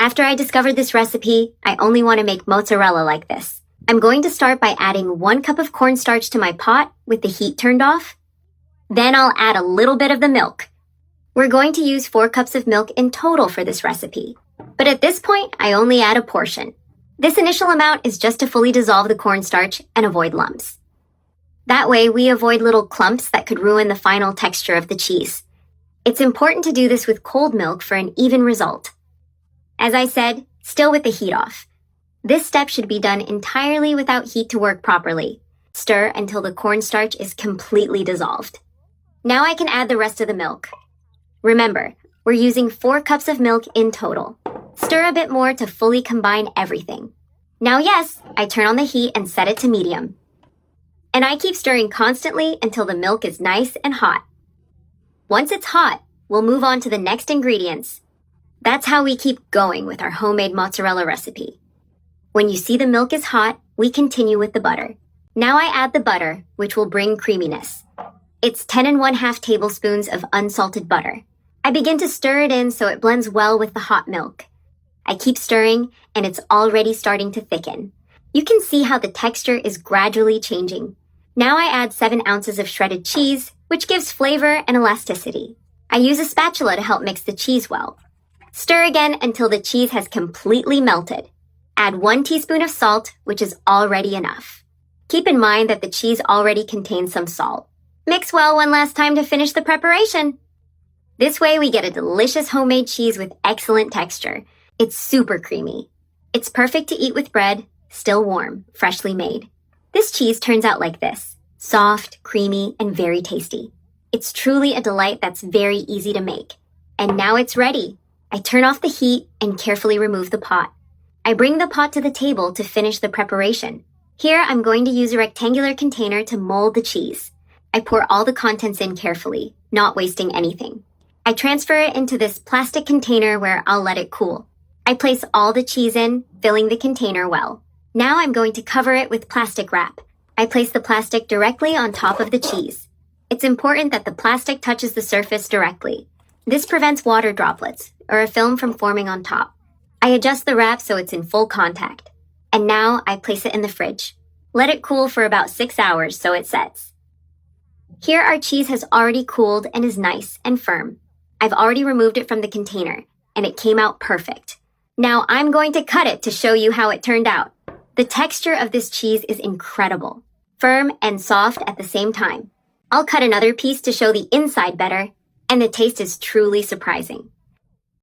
After I discovered this recipe, I only want to make mozzarella like this. I'm going to start by adding 1 cup of cornstarch to my pot with the heat turned off. Then I'll add a little bit of the milk. We're going to use 4 cups of milk in total for this recipe. But at this point, I only add a portion. This initial amount is just to fully dissolve the cornstarch and avoid lumps. That way, we avoid little clumps that could ruin the final texture of the cheese. It's important to do this with cold milk for an even result. As I said, still with the heat off. This step should be done entirely without heat to work properly. Stir until the cornstarch is completely dissolved. Now I can add the rest of the milk. Remember, we're using 4 cups of milk in total. Stir a bit more to fully combine everything. Now yes, I turn on the heat and set it to medium. And I keep stirring constantly until the milk is nice and hot. Once it's hot, we'll move on to the next ingredients. That's how we keep going with our homemade mozzarella recipe. When you see the milk is hot, we continue with the butter. Now I add the butter, which will bring creaminess. It's 10 1/2 tablespoons of unsalted butter. I begin to stir it in so it blends well with the hot milk. I keep stirring, and it's already starting to thicken. You can see how the texture is gradually changing. Now I add 7 ounces of shredded cheese, which gives flavor and elasticity. I use a spatula to help mix the cheese well. Stir again until the cheese has completely melted. Add 1 teaspoon of salt, which is already enough. Keep in mind that the cheese already contains some salt. Mix well one last time to finish the preparation. This way we get a delicious homemade cheese with excellent texture. It's super creamy. It's perfect to eat with bread, still warm, freshly made. This cheese turns out like this, soft, creamy, and very tasty. It's truly a delight that's very easy to make. And now it's ready. I turn off the heat and carefully remove the pot. I bring the pot to the table to finish the preparation. Here I'm going to use a rectangular container to mold the cheese. I pour all the contents in carefully, not wasting anything. I transfer it into this plastic container where I'll let it cool. I place all the cheese in, filling the container well. Now I'm going to cover it with plastic wrap. I place the plastic directly on top of the cheese. It's important that the plastic touches the surface directly. This prevents water droplets or a film from forming on top. I adjust the wrap so it's in full contact. And now I place it in the fridge. Let it cool for about 6 hours so it sets. Here our cheese has already cooled and is nice and firm. I've already removed it from the container, and it came out perfect. Now I'm going to cut it to show you how it turned out. The texture of this cheese is incredible, firm and soft at the same time. I'll cut another piece to show the inside better, and the taste is truly surprising.